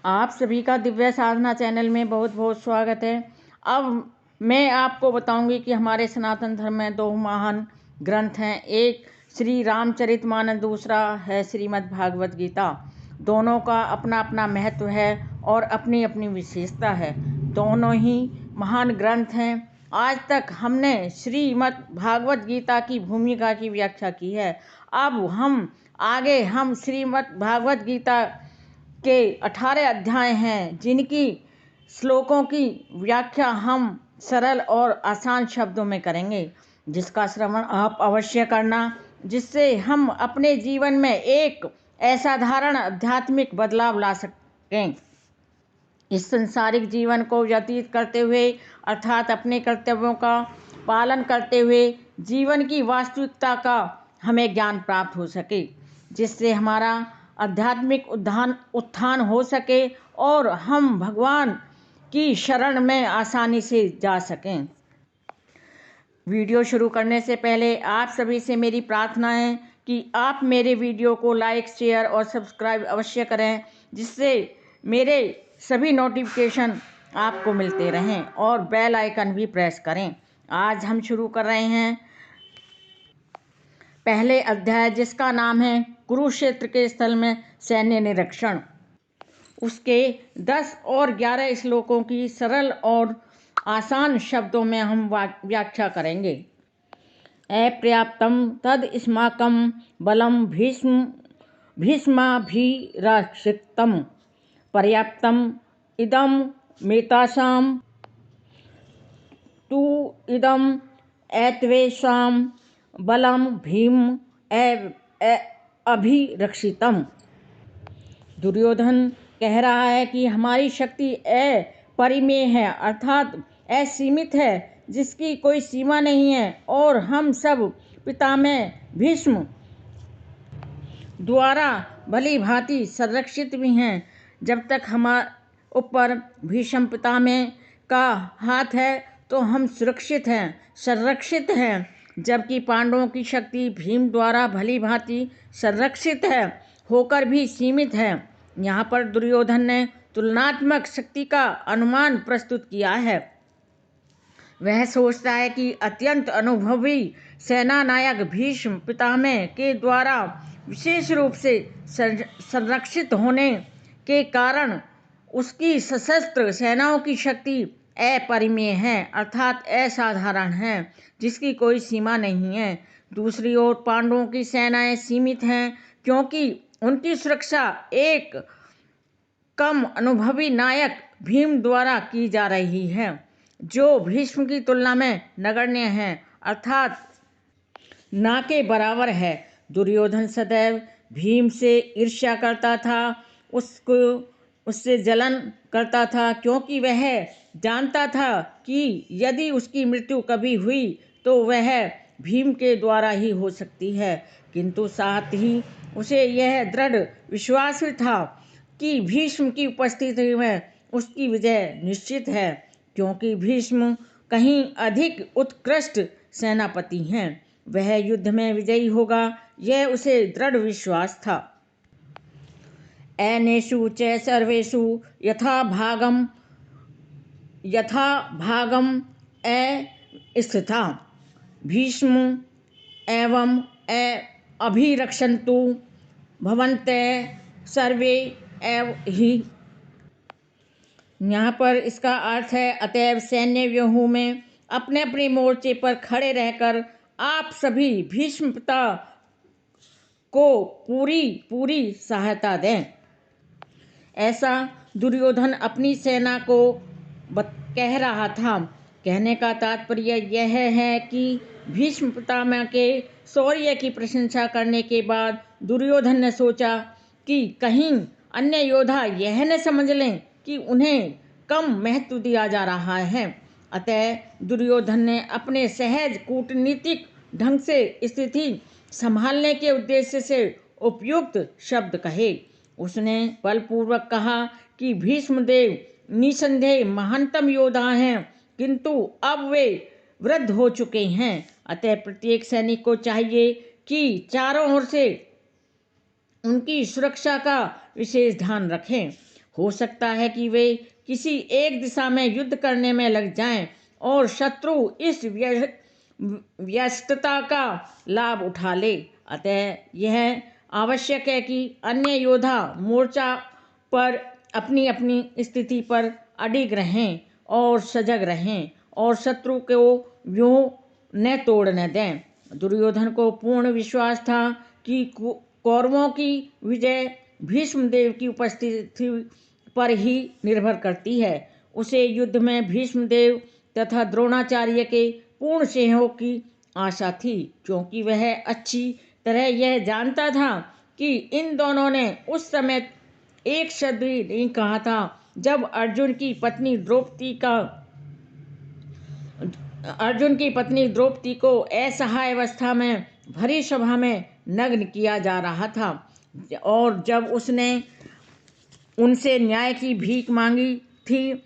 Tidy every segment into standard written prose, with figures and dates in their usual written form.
आप सभी का दिव्य साधना चैनल में बहुत बहुत स्वागत है। अब मैं आपको बताऊंगी कि हमारे सनातन धर्म में दो महान ग्रंथ हैं। एक श्री रामचरितमानस, दूसरा है श्रीमद् भागवत गीता। दोनों का अपना अपना महत्व है और अपनी अपनी विशेषता है। दोनों ही महान ग्रंथ हैं। आज तक हमने श्रीमद् भागवत गीता की भूमिका की व्याख्या की है। अब हम श्रीमद् भागवत गीता के 18 अध्याय हैं, जिनकी श्लोकों की व्याख्या हम सरल और आसान शब्दों में करेंगे, जिसका श्रवण आप अवश्य करना, जिससे हम अपने जीवन में एक असाधारण आध्यात्मिक बदलाव ला सकें। इस संसारिक जीवन को व्यतीत करते हुए, अर्थात अपने कर्तव्यों का पालन करते हुए जीवन की वास्तविकता का हमें ज्ञान प्राप्त हो सके, जिससे हमारा आध्यात्मिक उत्थान हो सके और हम भगवान की शरण में आसानी से जा सकें। वीडियो शुरू करने से पहले आप सभी से मेरी प्रार्थना है कि आप मेरे वीडियो को लाइक, शेयर और सब्सक्राइब अवश्य करें, जिससे मेरे सभी नोटिफिकेशन आपको मिलते रहें और बेल आइकन भी प्रेस करें। आज हम शुरू कर रहे हैं पहले अध्याय, जिसका नाम है कुरुक्षेत्र के स्थल में सैन्य निरीक्षण। उसके 10 और 11 श्लोकों की सरल और आसान शब्दों में हम व्याख्या करेंगे। अपर्याप्तम तद अस्माकं बलम भीष्माभिरक्षितम् पर्याप्तम इदं मेतासां तु इदं एतवेषां बलम भीम अभिरक्षितम्। दुर्योधन कह रहा है कि हमारी शक्ति अपरिमेय है, अर्थात असीमित है, जिसकी कोई सीमा नहीं है, और हम सब पितामह भीष्म द्वारा भली भांति संरक्षित भी हैं। जब तक हमारे ऊपर भीष्म पितामह का हाथ है तो हम सुरक्षित हैं, संरक्षित हैं, जबकि पांडवों की शक्ति भीम द्वारा भली भांति संरक्षित है होकर भी सीमित है। यहाँ पर दुर्योधन ने तुलनात्मक शक्ति का अनुमान प्रस्तुत किया है। वह सोचता है कि अत्यंत अनुभवी सेना नायक भीष्म पितामह के द्वारा विशेष रूप से संरक्षित होने के कारण उसकी सशस्त्र सेनाओं की शक्ति अपरिमेय है, अर्थात असाधारण है, जिसकी कोई सीमा नहीं है। दूसरी ओर पांडवों की सेनाएं सीमित हैं, क्योंकि उनकी सुरक्षा एक कम अनुभवी नायक भीम द्वारा की जा रही है, जो भीष्म की तुलना में नगण्य है, अर्थात ना के बराबर है। दुर्योधन सदैव भीम से ईर्ष्या करता था, उससे जलन करता था, क्योंकि वह जानता था कि यदि उसकी मृत्यु कभी हुई तो वह भीम के द्वारा ही हो सकती है। किंतु साथ ही उसे यह दृढ़ विश्वास भी था कि भीष्म की उपस्थिति में उसकी विजय निश्चित है, क्योंकि भीष्म कहीं अधिक उत्कृष्ट सेनापति हैं। वह युद्ध में विजयी होगा, यह उसे दृढ़ विश्वास था। एनेषु च सर्वेषु यथा भागम स्थिता भीष्म एवं अभिरक्षन्तु भवन्तः सर्वे एव ही। यहाँ पर इसका अर्थ है, अतएव सैन्य व्यूह में अपने अपने मोर्चे पर खड़े रहकर आप सभी भीष्म पिता को पूरी सहायता दें। ऐसा दुर्योधन अपनी सेना को कह रहा था। कहने का तात्पर्य यह है कि भीष्म पितामह के शौर्य की प्रशंसा करने के बाद दुर्योधन ने सोचा कि कहीं अन्य योद्धा यह न समझ लें कि उन्हें कम महत्व दिया जा रहा है। अतः दुर्योधन ने अपने सहज कूटनीतिक ढंग से स्थिति संभालने के उद्देश्य से उपयुक्त शब्द कहे। उसने बलपूर्वक कहा कि भीष्मदेव निसंदेह महानतम योद्धा हैं, किंतु अब वे वृद्ध हो चुके हैं। अतः प्रत्येक सैनिक को चाहिए कि चारों ओर से उनकी सुरक्षा का विशेष ध्यान रखें। हो सकता है कि वे किसी एक दिशा में युद्ध करने में लग जाएं और शत्रु इस व्यस्तता का लाभ उठा ले। अतः यह आवश्यक है कि अन्य योद्धा मोर्चा पर अपनी अपनी स्थिति पर अडिग रहें और सजग रहें और शत्रु को व्यूह न तोड़ने दें। दुर्योधन को पूर्ण विश्वास था कि कौरवों की विजय भीष्मदेव की उपस्थिति पर ही निर्भर करती है। उसे युद्ध में भीष्मदेव तथा द्रोणाचार्य के पूर्ण सहयोग की आशा थी, क्योंकि वह अच्छी तरह यह जानता था कि इन दोनों ने उस समय एक शब्द भी नहीं कहा था जब अर्जुन की पत्नी द्रौपदी को असहाय अवस्था में भरी सभा में नग्न किया जा रहा था और जब उसने उनसे न्याय की भीख मांगी थी,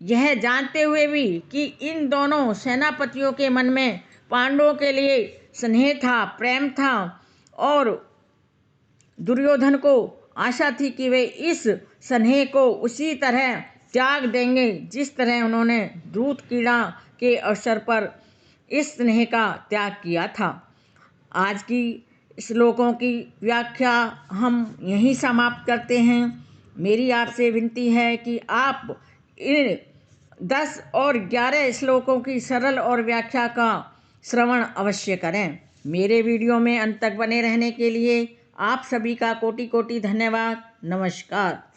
यह जानते हुए भी कि इन दोनों सेनापतियों के मन में पांडवों के लिए स्नेह था, प्रेम था और दुर्योधन को आशा थी कि वे इस स्नेह को उसी तरह त्याग देंगे जिस तरह उन्होंने दूत कीड़ा के अवसर पर इस स्नेह का त्याग किया था। आज की श्लोकों की व्याख्या हम यहीं समाप्त करते हैं। मेरी आपसे विनती है कि आप इन 10 और 11 श्लोकों की सरल और व्याख्या का श्रवण अवश्य करें। मेरे वीडियो में अंत तक बने रहने के लिए आप सभी का कोटि कोटि धन्यवाद। नमस्कार।